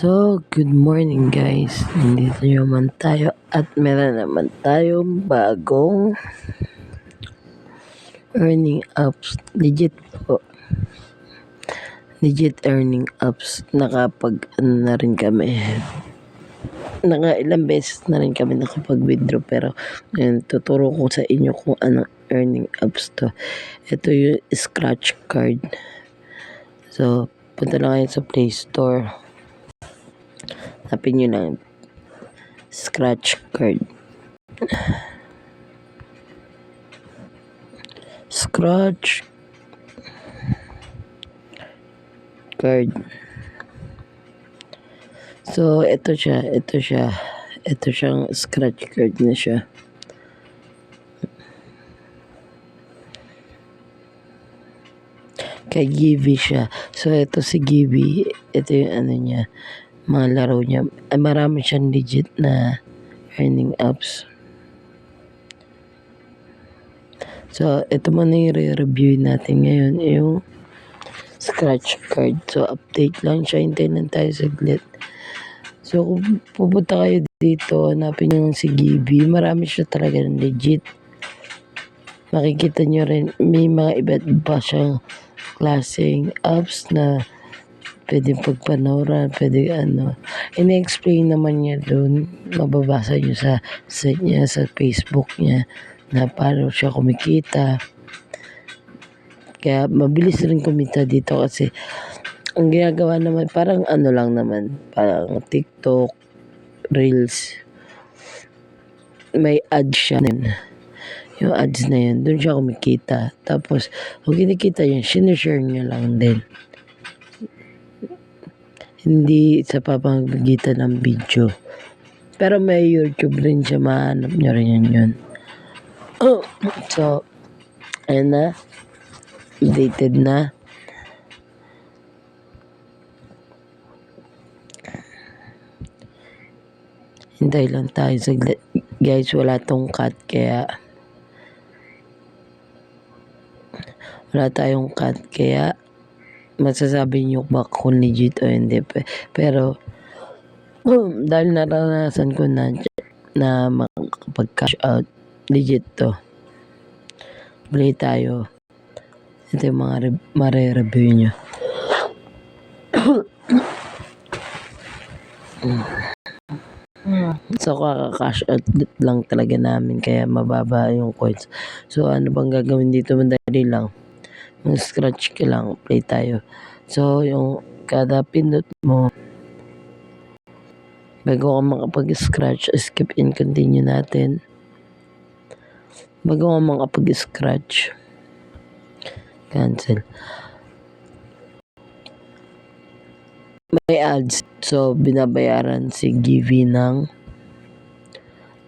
So, good morning guys. Nandito naman tayo at meron naman tayong bagong earning apps. Legit po. Legit earning apps. Na rin kami. Ilang beses na rin kami nakapag-withdraw pero ngayon tuturo ko sa inyo kung anong earning apps to. Ito yung scratch card. So, punta lang kayo sa Play Store. Tapin nyo lang scratch card. Scratch card. So, ito siyang scratch card na siya. Kay Givi siya. So, ito si Givi. Ito yung ano niya. Mga laro niya. Marami siyang legit na earning apps. So, ito muna yung re-review natin ngayon. Yung scratch card. So, update lang siya. Hintayin lang tayo saglit. So, kung pupunta kayo dito, hanapin nyo si Givi. Marami siya talaga legit. Makikita nyo rin, may mga iba't iba siyang klaseng apps na pwedeng pagpanoran, pwede ano. Ine-explain naman niya doon, mababasa nyo sa site niya, sa Facebook niya, na paano siya kumikita. Kaya mabilis rin kumita dito kasi ang ginagawa naman, parang ano lang naman, parang TikTok, Reels, may ads siya. Yung ads na yun, doon siya kumikita. Tapos, kung kinikita yun, sinishare niya lang din. Hindi sa pamamagitan ng video. Pero may YouTube rin siya, mahanap nyo rin yun. So, ayun na. Updated na. Hintay lang tayo saglit. Guys, wala tong cut kaya masasabi nyo ba kung legit o hindi. Pero dahil naranasan ko na makapag-cash out, legit to. Play tayo. Ito yung mga mare-review nyo. So, kaka-cash out lang talaga namin kaya mababa yung coins. So, ano bang gagawin dito? Madali lang. Mag-scratch ka lang. Play tayo. So, yung kada pindot mo, bago ka makapag-scratch, skip and continue natin. Bago ka makapag-scratch, cancel. May ads. So, binabayaran si Givi ng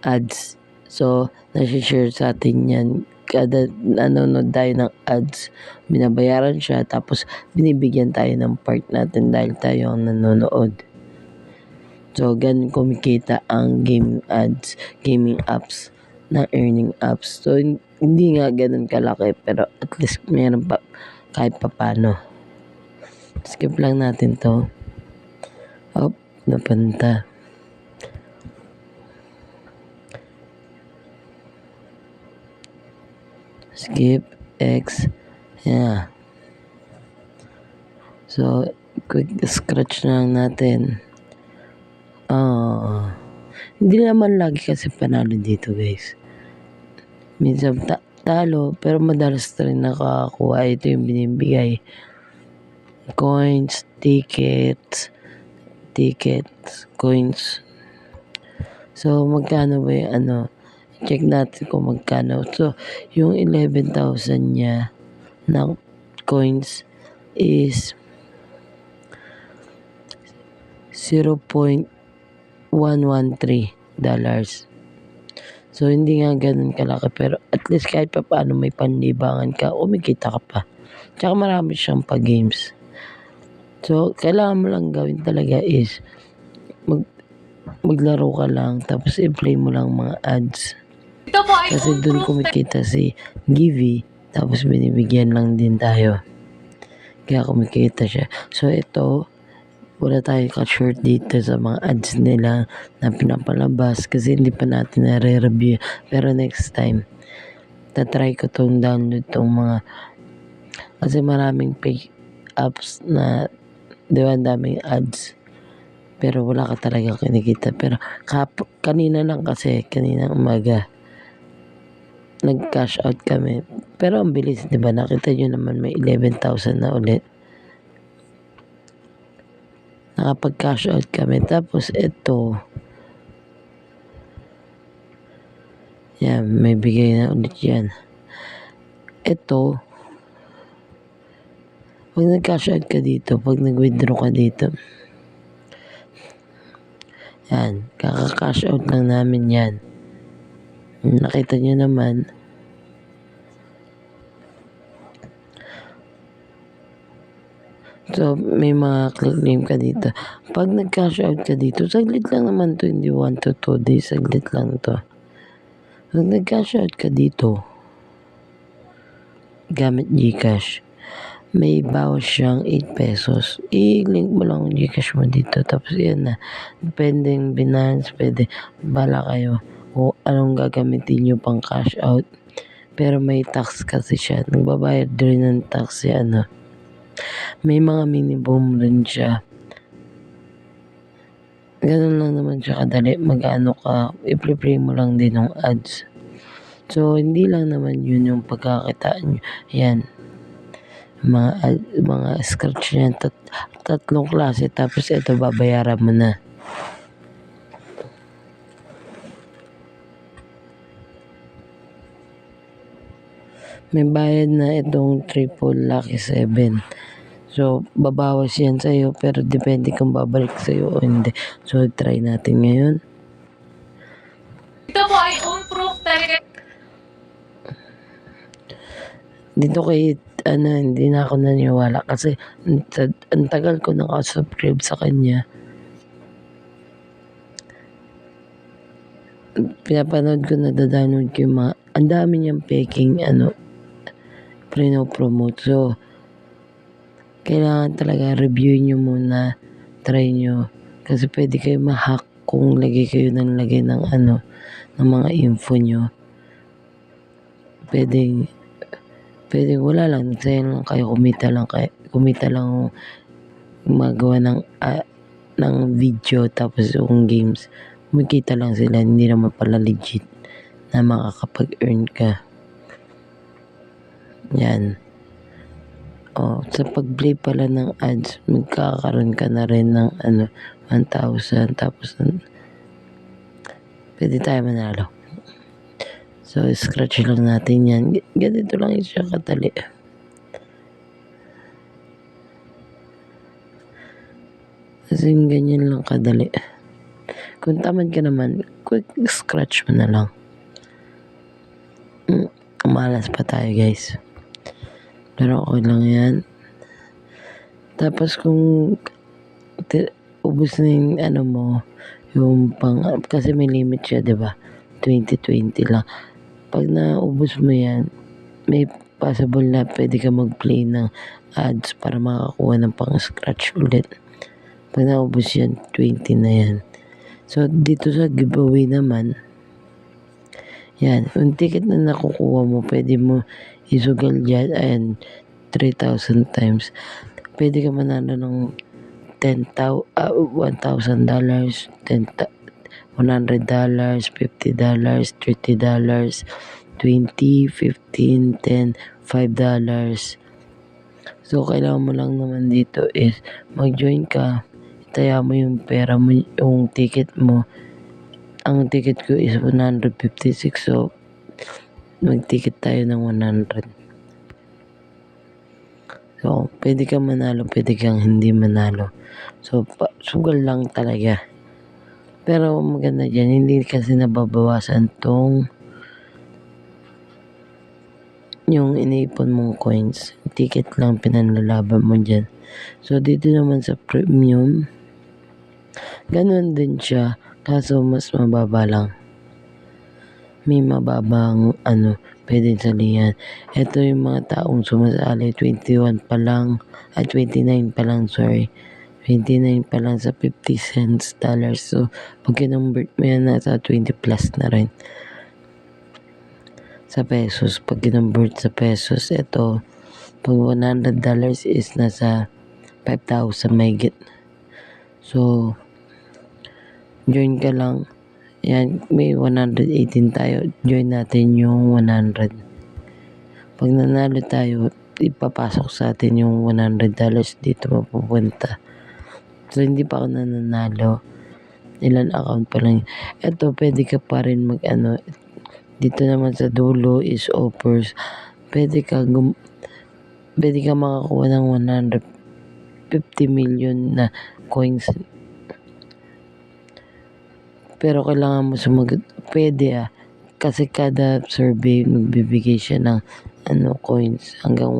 ads. So, nasi-share sa atin yan. Kada nanonood tayo ng ads, binabayaran siya. Tapos, binibigyan tayo ng part natin dahil tayo ang nanonood. So, ganun kumikita ang gaming apps na earning apps. So, hindi nga ganun kalaki, pero at least meron pa kahit papano. Skip lang natin to. Napunta. Skip, X, yeah. So, quick scratch na lang natin. Hindi naman lagi kasi panalo dito guys. Minsan talo, pero madalas rin nakakakuha. Ito yung binibigay. Coins, tickets, coins. So, magkano ba yung ano? Check natin kung magkano. So, yung 11,000 niya na coins is $0.113. So, hindi nga ganun kalaki. Pero at least kahit pa paano may panlibangan ka, umikita ka pa. Tsaka marami siyang pa-games. So, kailangan mo lang gawin talaga is maglaro ka lang tapos i-play mo lang mga ads. Kasi doon kumikita si Givi tapos binibigyan lang din tayo. Kaya kumikita siya. So ito, wala tayong ka-short dito sa mga ads nila na pinapalabas kasi hindi pa natin nare-review. Pero next time, tatry ko tong download tong mga, kasi maraming fake apps na, di ba, ang daming ads. Pero wala ka talaga kinikita. Pero kanina lang kasi, kanina umaga, nag-cash out kami. Pero ang bilis, di ba? Nakita nyo naman may 11,000 na ulit. Nakapag-cash out kami. Tapos ito, yan, may bigay na ulit yan. Ito, pag nag-cash out ka dito, pag nag-withdraw ka dito, yan, kaka-cash out lang namin yan. Nakita nyo naman. So, may mga claim ka dito. Pag nag-cash out ka dito, saglit lang naman to, hindi 1 to 2 days, saglit lang to. Pag nag-cash out ka dito, gamit GCash, may bawas siyang 8 pesos. I-link mo lang yung GCash mo dito. Tapos yan na. Depending Binance, pwede. Bala kayo kung anong gagamitin nyo pang cash out. Pero may tax kasi siya. Nagbabayad din ng tax yan. May mga minimum rin siya. Ganun lang naman siya kadali. Mag-ano ka, i-play mo lang din ng ads. So, hindi lang naman yun yung pagkakitaan nyo. Yan. Mga scratch yan. Tatlong klase. Tapos ito, babayaran mo na. May bayad na itong triple lucky 7. So, babawas yan sa'yo, pero depende kung babalik sa'yo o hindi. So, try natin ngayon. Ito po ay own proof talaga. Dito kay, hindi na ako naniwala kasi ang tagal ko nakasubscribe sa kanya. Pinapanood ko, nadadownload ko yung mga, ang dami niyang peking, promote. So, kailangan talaga review nyo muna, try nyo. Kasi pwede kayo ma-hack kung lagay kayo ng ng mga info nyo. Pwede wala lang, nagsayang lang kayo, kumita lang magawa ng video tapos yung games. Kumikita lang sila, hindi naman pala legit na makakapag-earn ka. Yan. Sa pag-play pala ng ads, magkakaroon ka na rin ng 1,000. Tapos, pwede tayo manalo. So, scratch lang natin yan. Ganito lang siya kadali. Kasi ganyan lang kadali. Kung tamad ka naman, quick scratch mo na lang. Malas pa tayo, guys. Pero okay lang yan. Tapos kung ubos na yung mo, yung kasi may limit siya, diba? 2020 lang. Pag naubos mo yan, may possible na pwede ka mag-play ng ads para makakuha ng pang-scratch ulit. Pag naubos yan, 20 na yan. So, dito sa giveaway naman, yan, yung ticket na nakukuha mo, pwede mo isugal dyan, ayan, 3,000 times. Pwede ka manalo ng $1,000, $100, $50, $30, $20, $15, $10, $5. So, kailangan mo lang naman dito is mag-join ka, itaya mo yung pera mo, yung ticket mo. Ang ticket ko is 156, so mag-ticket tayo ng 100. So, pwede kang manalo, pwede kang hindi manalo. So, sugal lang talaga. Pero maganda dyan, hindi kasi nababawasan tong yung iniipon mong coins. Ticket lang pinanlalaban mo dyan. So, dito naman sa premium, ganun din siya, kaso mas mababa lang. May mababang pwedeng salihan. Ito yung mga taong sumasali, 21 pa lang, 29 pa lang, sorry. 29 pa lang sa 50 cents dollars. So, pag kinonvert mo yan, nasa 20 plus na rin. Sa pesos, pag kinonvert sa pesos, ito, pag $100 is nasa 5,000 mahigit. So, join ka lang. Yan, may 118 tayo. Join natin yung 100. Pag nanalo tayo, ipapasok sa atin yung $100 dito mapupunta. So, hindi pa ako nananalo. Ilan account pa lang. Ito, pwede ka pa rin dito naman sa dulo is offers. Pwede ka makakuha ng 150 million na coins. Pero kailangan mo sumagot. Pwede kasi kada survey magbibigay siya ng coins hanggang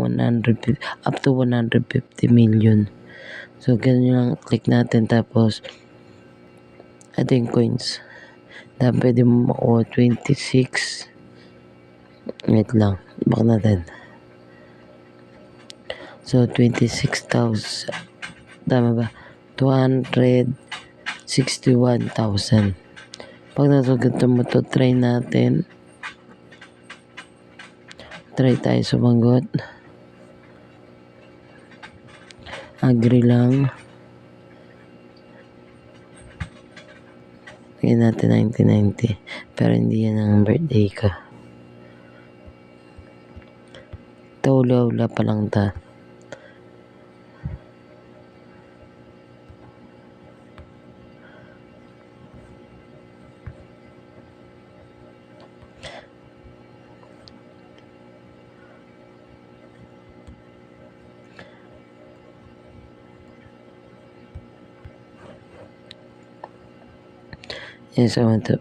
up to 150 million. So, ganun lang, click natin, tapos, ito yung coins. Tapos, pwede mo makuha 26. Wait lang, back natin. So, 26,000. Tama ba? 261,000. Pag nasugot mo to, try natin. Try tayo sumagot. Agree lang. Lagyan natin 1990. Pero hindi yan ang birthday ko. Taula-ula pa lang ta. Yes, I want to,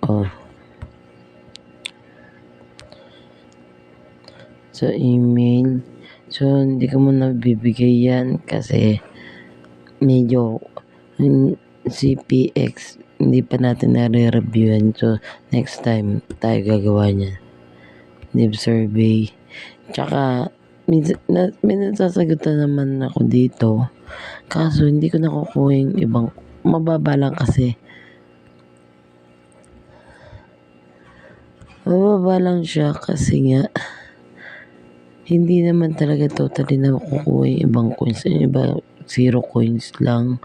So, email. So, hindi ko muna bibigay yan kasi medyo CPX, hindi pa natin nare-review yan. So, next time, tayo gagawa niya. Live survey. Tsaka, may nasasagutan naman ako dito. Kaso, hindi ko nakukuha yung ibang, mababa lang kasi. Mababa lang siya kasi nga hindi naman talaga totally nakukuha yung ibang coins. Yung iba 0 coins lang.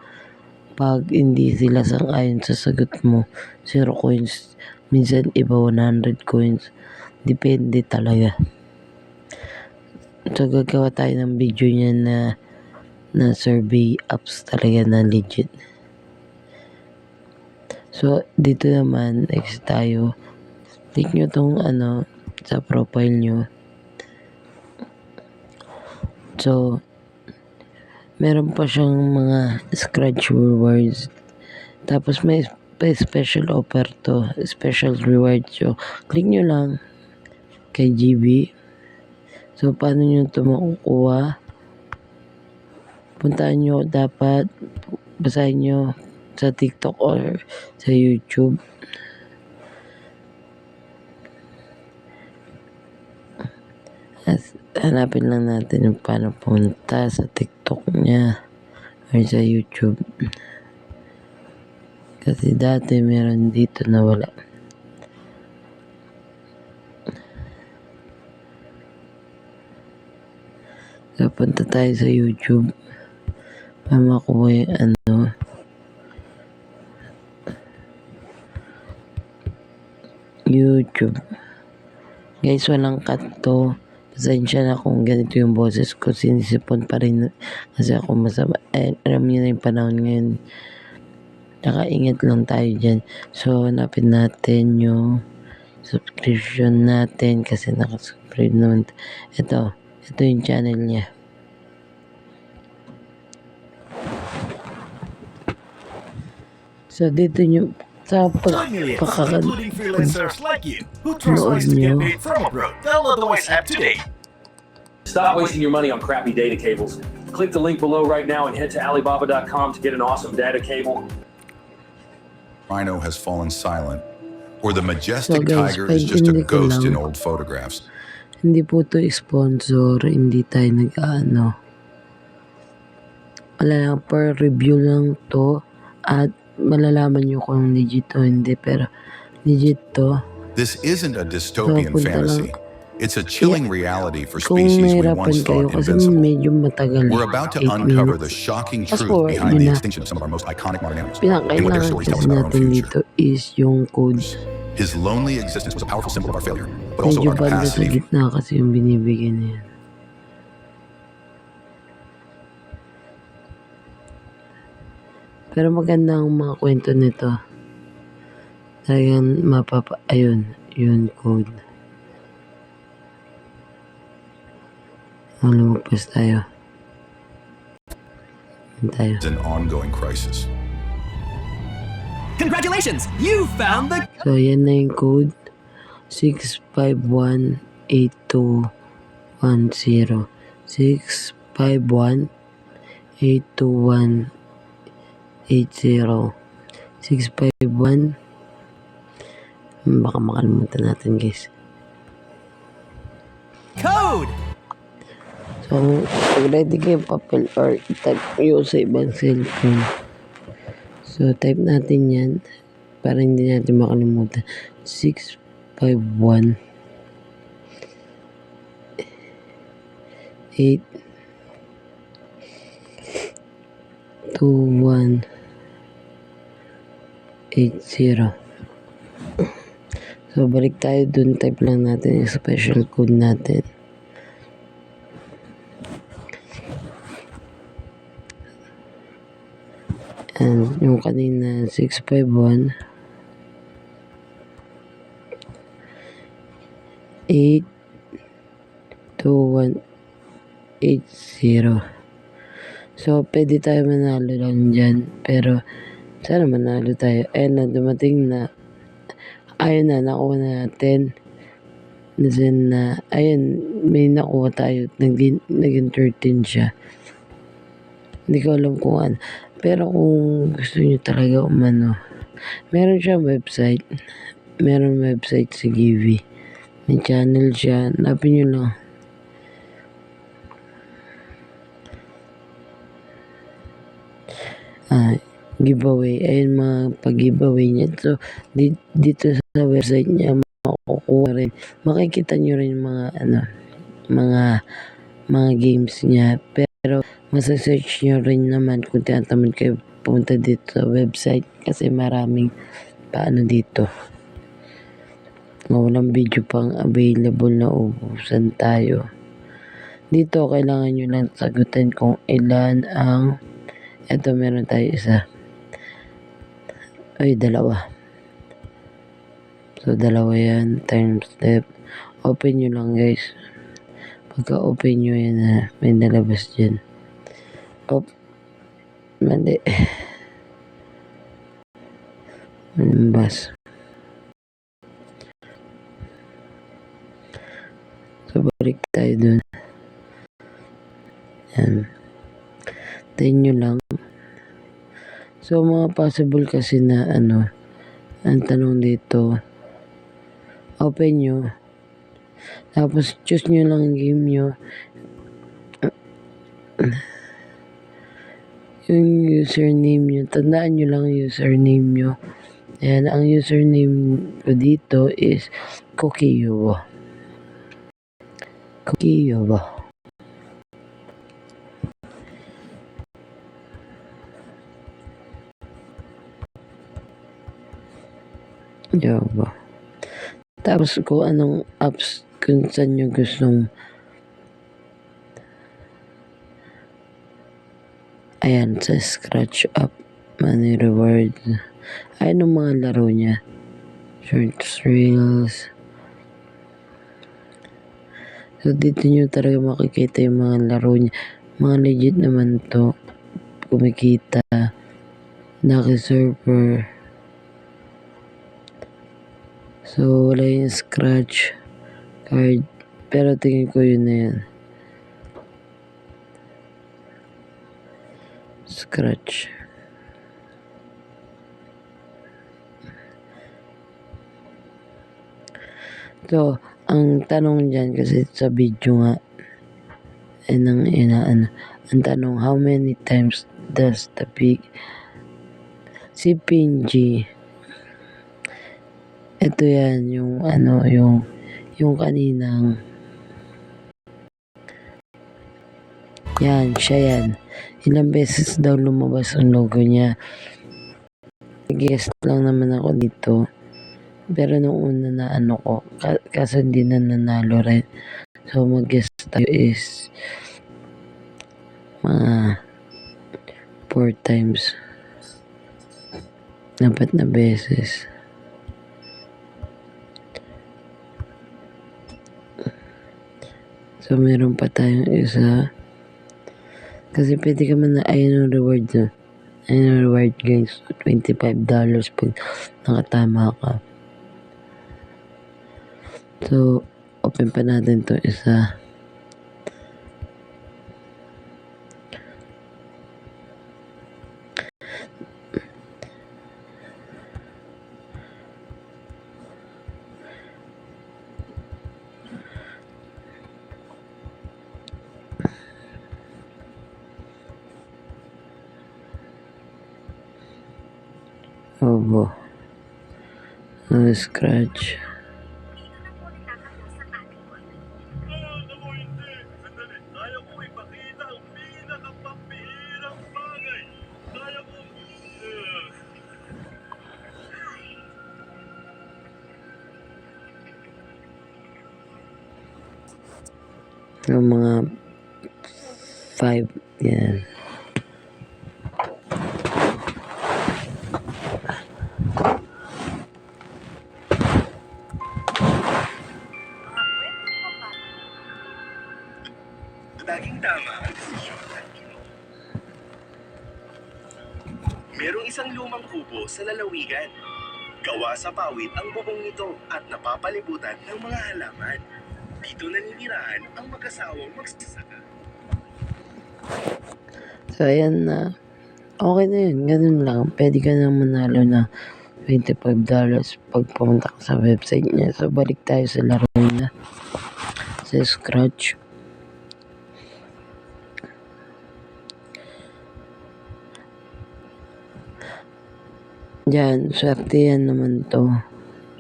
Pag hindi sila sang-ayon sa sagot mo, 0 coins. Minsan iba 100 coins. Depende talaga. So gagawa tayo ng video niya na survey apps talaga na legit. So dito naman, next tayo. Click nyo tong sa profile nyo. So, meron pa siyang mga scratch rewards. Tapos may special offer to. Special rewards. So, click nyo lang kay GB. So, paano nyo ito makukuha? Puntaan nyo dapat. Basahin nyo sa TikTok or sa YouTube. Hanapin lang natin yung paano punta sa TikTok niya or sa YouTube. Kasi dati meron dito na wala. So, punta tayo sa YouTube para makuha yung YouTube. Guys, walang cut to. Pasensya na kung ganito yung boses ko. Sinisipon pa rin kasi ako masama. Alam niyo na yung panahon ngayon. Nakaingat lang tayo dyan. So, hanapin natin yung subscription natin kasi nakasubscribe naman. Ito yung channel niya. So, dito nyo sa including freelancers like you who trust ways to get paid from abroad. Download the Wise app today. Stop wasting your money on crappy data cables. Click the link below right now and head to Alibaba.com to get an awesome data cable. Rhino has fallen silent, or the majestic tiger is just a ghost in old photographs. Hindi po to sponsor, hindi tayo wala lang, per review lang to at malalaman nyo kung legit o hindi, pero legit to. This isn't a dystopian punta fantasy. lang. It's a chilling reality for Kung species we nahirapan once kayo, thought kasi invincible. medyo matagal. We're about to 8 uncover minutes. the shocking Fast truth forward behind the na. extinction of some of our most iconic modern animals and what their Pinakailangan stories tell kasi us about our own natin future. dito is yung code. His lonely existence was a powerful symbol of our failure, but also Medyo our banda sa capacity. gitna kasi yung binibigyan niya. Pero maganda ang mga kwento nito. Talagang ayun, yun code. Lumagpas tayo. Yun tayo. It's an ongoing crisis. Congratulations! You found the So, yan na yung code. 6518210. 6518210. 651. Baka makalimutan natin, guys. code! So, pag ready kayo papel or type nyo sa ibang cellphone. So, type natin yan para hindi natin makalimutan. 651 8 2 1 80. So, balik tayo dun. Type lang natin yung special code natin. And yung kanina, 651 82180. So, pwede tayo manalo lang dyan. Pero, sana manalo tayo. Ayun na, dumating na. Ayun na, nakuha na natin. Then, ayun, may nakuha tayo. Naging 13 siya. Hindi ko alam kung ano. Pero kung gusto nyo talaga umano, meron siya website. Meron website si Givi. May channel siya. Hanapin nyo lang. Giveaway. Ayun mga pag-giveaway niya. So, dito sa website niya, makukuha rin. Makikita nyo rin mga games niya. Pero, masasearch nyo rin naman kung tinatamad kayo pumunta dito sa website kasi maraming paano dito. Walang video pang available na ubusan tayo. Dito, kailangan nyo lang sagutin kung ilan ang eto, meron tayo isa. Ay, dalawa. So, dalawa yan. Time step. Open nyo lang, guys. Pagka open nyo yan, may nalabas dyan. Mali. Manambas. So, balik tayo dun. Yan. Tayin nyo lang. So, mga possible kasi na ang tanong dito, open nyo. Tapos, choose nyo lang game nyo. Yung username nyo, tandaan nyo lang yung username nyo. Ayan, ang username ko dito is Kokiyobo. Kokiyobo. Yobo. Tapos kung anong apps, kung saan nyo gustong ayan, sa Scratch Up, Money Rewards. Ayan ang mga laro niya. Shorts, Reels. So, dito nyo talaga makikita yung mga laro niya. Mga legit naman to. Kumikita. Naki-server. So, wala yung scratch card. Pero tingin ko yun na yan. Scratch. So, ang tanong dyan kasi sa video nga, Ang tanong, how many times does the pig... Si Pinji, ito yan, yung kaninang, yan, siya yan. Ilang beses daw lumabas ang logo niya. Guest lang naman ako dito. Pero nung una na ko, kaso hindi na nanalo rin. So mag-guest tayo is mga 4 times. 4 na beses. So meron pa tayong isa. Kasi pwede ka man na, ayun yung reward na. Ayun yung reward guys. $25 pag nakatama ka. So, open pa natin to isa. Obo. Scratch. Yung mga 5, yan. Laging tama ang desisyon at merong isang lumang kubo sa lalawigan. Gawa sa pawid ang bubong nito at napapalibutan ng mga halaman. Dito naninirahan ang mag-asawang magsasaka. So, ayan na. Okay na yun. Ganun lang. Pwede ka na manalo na $25 pag pumunta ka sa website niya. So, balik tayo sa laro niya. Sa Scratch. Diyan, swertihan naman to.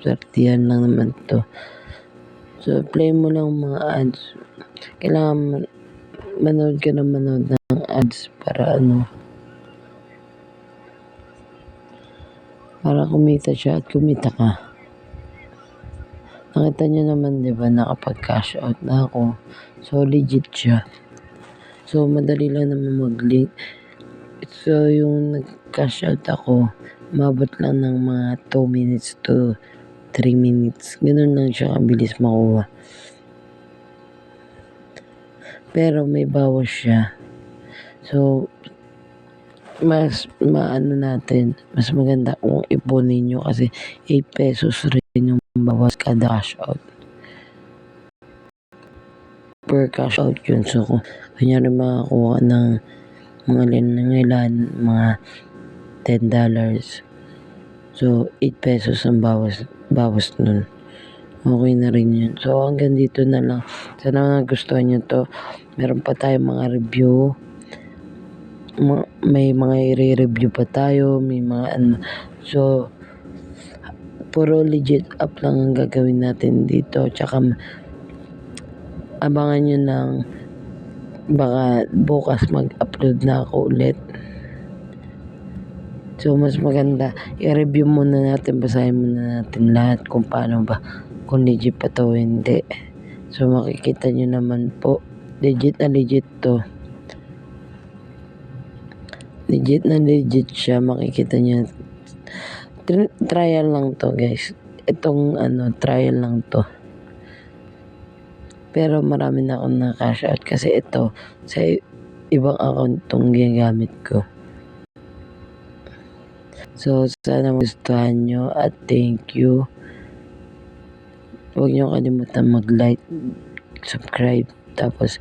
Swertihan lang naman to. So, play mo lang mga ads. Kailangan manood ka na manood ng ads para para kumita siya at kumita ka. Nakita niyo naman, di ba, nakapag-cash out na ako. So, legit siya. So, madali lang naman mag-link. So, yung nag-cash out ako, mabot lang ng mga 2 minutes to 3 minutes. Ganun lang siya kabilis makuha. Pero may bawas siya. So, mas natin, mas maganda kung ipunin nyo kasi 8 pesos rin yung bawas kada cash out. Per cash out yun. So, kung kanyari makakuha ng mga mga $10. So, 8 pesos ang bawas nun. Okay na rin yun. So, hanggang dito na lang. Sana nagustuhan nyo to. Meron pa tayong mga review. May mga i-review pa tayo. May mga So, puro legit up lang ang gagawin natin dito. Tsaka, abangan nyo ng baka bukas mag-upload na ako ulit. So, mas maganda, i-review muna natin, basahin muna natin lahat kung paano ba, kung legit pa to o hindi. So, makikita nyo naman po, legit na legit to. Legit na legit siya, makikita nyo. Trial lang to, guys. Itong, trial lang to. Pero marami na akong na-cash out kasi ito, sa ibang account itong ginagamit ko. So, sana magustuhan nyo at thank you. Huwag nyo kalimutan mag-like, subscribe, tapos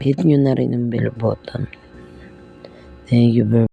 hit nyo na rin ang bell button. Thank you very much.